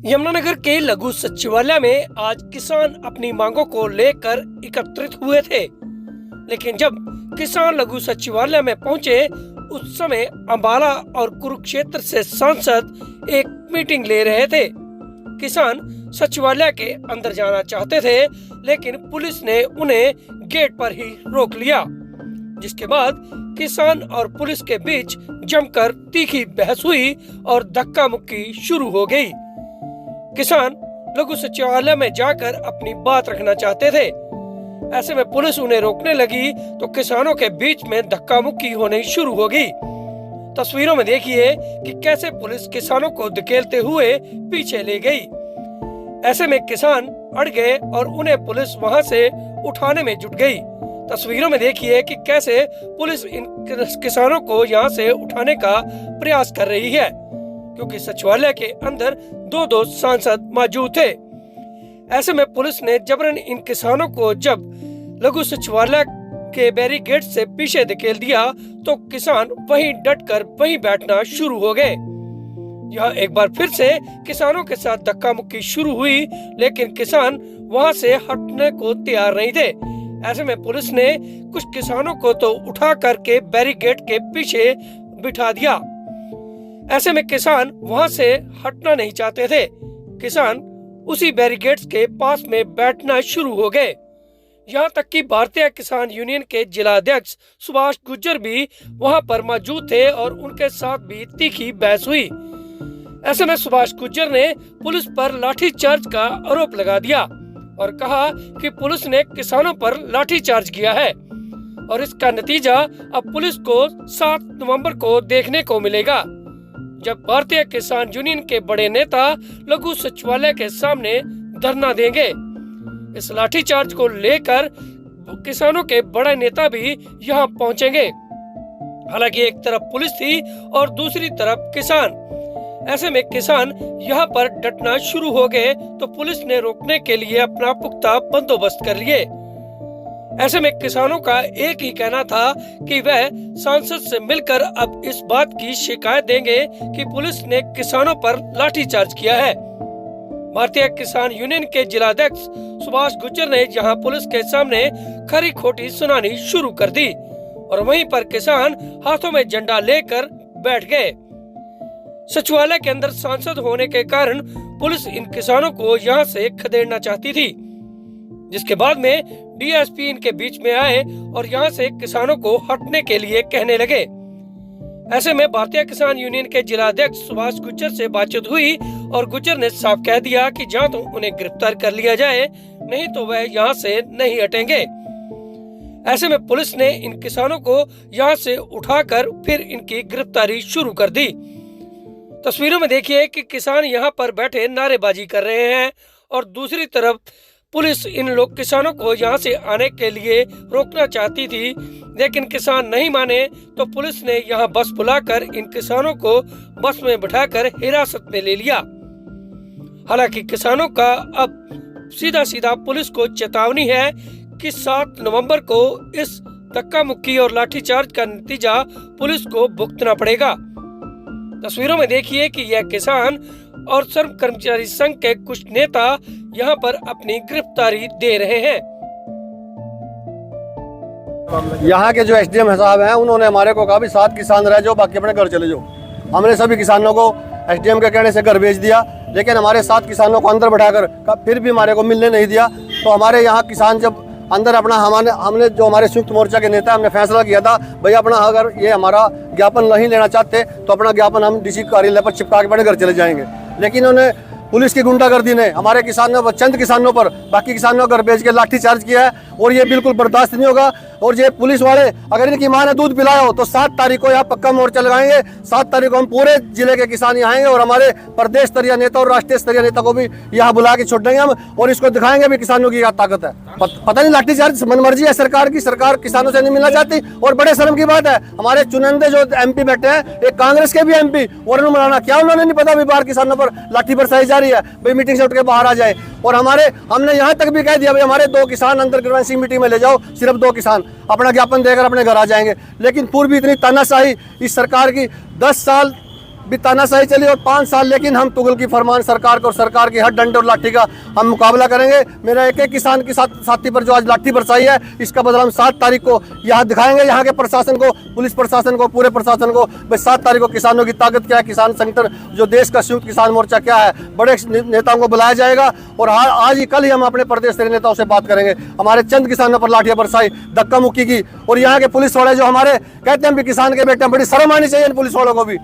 यमुनानगर के लघु सचिवालय में आज किसान अपनी मांगों को लेकर एकत्रित हुए थे, लेकिन जब किसान लघु सचिवालय में पहुंचे उस समय अंबाला और कुरुक्षेत्र से सांसद एक मीटिंग ले रहे थे। किसान सचिवालय के अंदर जाना चाहते थे, लेकिन पुलिस ने उन्हें गेट पर ही रोक लिया, जिसके बाद किसान और पुलिस के बीच जमकर तीखी बहस हुई और धक्का मुक्की शुरू हो गई। किसान लघु सचिवालय में जाकर अपनी बात रखना चाहते थे। ऐसे में पुलिस उन्हें रोकने लगी तो किसानों के बीच में धक्का मुक्की होनी शुरू हो गई। तस्वीरों में देखिए कि कैसे पुलिस किसानों को धकेलते हुए पीछे ले गई। ऐसे में किसान अड़ गए और उन्हें पुलिस वहां से उठाने में जुट गई। तस्वीरों में देखिए कि कैसे पुलिस इन किसानों को यहां से उठाने का प्रयास कर रही है, क्योंकि सचिवालय के अंदर दो सांसद मौजूद थे। ऐसे में पुलिस ने जबरन इन किसानों को जब लघु सचिवालय के बैरिकेड से पीछे धकेल दिया तो किसान वहीं डटकर वहीं बैठना शुरू हो गए। यह एक बार फिर से किसानों के साथ धक्का मुक्की शुरू हुई, लेकिन किसान वहां से हटने को तैयार नहीं थे। ऐसे में पुलिस ने कुछ किसानों को तो उठा करके बैरिकेड के पीछे बिठा दिया। ऐसे में किसान वहां से हटना नहीं चाहते थे। किसान उसी बैरिकेड्स के पास में बैठना शुरू हो गए। यहाँ तक कि भारतीय किसान यूनियन के जिला अध्यक्ष सुभाष गुर्जर भी वहां पर मौजूद थे और उनके साथ भी तीखी बहस हुई। ऐसे में सुभाष गुर्जर ने पुलिस पर लाठीचार्ज का आरोप लगा दिया और कहा कि पुलिस ने किसानों पर लाठीचार्ज किया है और इसका नतीजा अब पुलिस को 7 नवंबर को देखने को मिलेगा, जब भारतीय किसान यूनियन के बड़े नेता लघु सचिवालय के सामने धरना देंगे। इस लाठीचार्ज को लेकर किसानों के बड़े नेता भी यहां पहुंचेंगे। हालांकि एक तरफ पुलिस थी और दूसरी तरफ किसान। ऐसे में किसान यहां पर डटना शुरू हो गए तो पुलिस ने रोकने के लिए अपना पुख्ता बंदोबस्त कर लिए। ऐसे में किसानों का एक ही कहना था कि वह सांसद से मिलकर अब इस बात की शिकायत देंगे कि पुलिस ने किसानों पर लाठीचार्ज किया है। भारतीय किसान यूनियन के जिला अध्यक्ष सुभाष गुर्जर ने यहां पुलिस के सामने खरी खोटी सुनानी शुरू कर दी और वहीं पर किसान हाथों में झंडा लेकर बैठ गए। सचिवालय के अंदर सांसद होने के कारण पुलिस इन किसानों को यहां से खदेड़ना चाहती थी, जिसके बाद में डीएसपी इनके बीच में आए और यहां से किसानों को हटने के लिए कहने लगे। ऐसे में भारतीय किसान यूनियन के जिला अध्यक्ष सुभाष गुर्जर से बातचीत हुई और गुर्जर ने साफ कह दिया कि जहां तो उन्हें गिरफ्तार कर लिया जाए, नहीं तो वह यहां से नहीं हटेंगे। ऐसे में पुलिस ने इन किसानों को यहां से उठाकर फिर इनकी गिरफ्तारी शुरू कर दी। तस्वीरों में देखिए कि किसान यहां पर बैठे नारेबाजी कर रहे हैं और दूसरी तरफ पुलिस इन लोग किसानों को यहां से आने के लिए रोकना चाहती थी, लेकिन किसान नहीं माने तो पुलिस ने यहां बस बुलाकर इन किसानों को बस में बिठाकर हिरासत में ले लिया। हालांकि किसानों का अब सीधा पुलिस को चेतावनी है कि 7 नवंबर को इस धक्का मुक्की और लाठीचार्ज का नतीजा पुलिस को भुगतना पड़ेगा। तस्वीरों में देखिए कि यह किसान और श्रम कर्मचारी संघ के कुछ नेता यहाँ पर अपनी गिरफ्तारी दे रहे हैं। यहाँ के जो एसडीएम साहब हैं उन्होंने हमारे को कहा भी 7 किसान रह जाओ, बाकी अपने घर चले जाओ। हमने सभी किसानों को एसडीएम के कहने से घर भेज दिया, लेकिन हमारे 7 किसानों को अंदर बैठाकर फिर भी हमारे को मिलने नहीं दिया। तो हमारे यहाँ किसान जब अंदर अपना हमने जो हमारे संयुक्त मोर्चा के नेता हमने फैसला किया था, भैया अपना अगर ये हमारा ज्ञापन नहीं लेना चाहते तो अपना ज्ञापन हम डीसी कार्यालय पर चिपका के अपने घर चले जाएंगे। लेकिन उन्होंने पुलिस की गुंडागर्दी ने हमारे किसानों चंद किसानों पर बाकी किसानों को घर भेज के लाठीचार्ज किया है और ये बिल्कुल बर्दाश्त नहीं होगा। और ये पुलिस वाले अगर इनकी मां ने दूध पिलाया हो तो 7 तारीख को यहाँ पक्का मोर्चा लगाएंगे। 7 तारीख को हम पूरे जिले के किसान यहाँ आएंगे और हमारे प्रदेश स्तरीय नेता और राष्ट्रीय स्तरीय नेता को भी यहाँ बुला के छोड़ेंगे हम और इसको दिखाएंगे भी किसानों की क्या ताकत है। पता नहीं लाठीचार्ज मनमर्जी है सरकार की, सरकार किसानों से नहीं मिलना चाहती। और बड़े शर्म की बात है, हमारे चुनिंदे जो एमपी बैठे हैं एक कांग्रेस के भी एमपी वरुण मराना, क्या उन्होंने नहीं पता बिहार किसानों पर लाठी बरसाई जा रही है, भाई मीटिंग से उठ के बाहर आ जाए। और हमने यहाँ तक भी कह दिया भाई हमारे 2 किसान अंदर ग्रीवेंस मीटिंग में ले जाओ, सिर्फ 2 किसान अपना ज्ञापन देकर अपने घर आ जाएंगे। लेकिन पूर्व भी इतनी तानाशाही इस सरकार की 10 साल भी तानाशाही चली और 5 साल, लेकिन हम तुगल की फरमान सरकार को और सरकार की हर डंडे और लाठी का हम मुकाबला करेंगे। मेरा एक एक किसान के साथी पर जो आज लाठी बरसाई है, इसका बदला हम 7 तारीख को यहाँ दिखाएंगे, यहाँ के प्रशासन को, पुलिस प्रशासन को, पूरे प्रशासन को। भाई 7 तारीख को किसानों की ताकत क्या है, किसान संगठन जो देश का संयुक्त किसान मोर्चा क्या है, बड़े नेताओं को बुलाया जाएगा और आज ही कल ही हम अपने प्रदेश के नेताओं से बात करेंगे। हमारे चंद किसानों पर लाठियां बरसाई, धक्का मुक्की की, और यहाँ के पुलिस वाले जो हमारे कहते हैं भी किसान के बेटे, बड़ी शर्म आनी चाहिए इन पुलिस वालों को भी।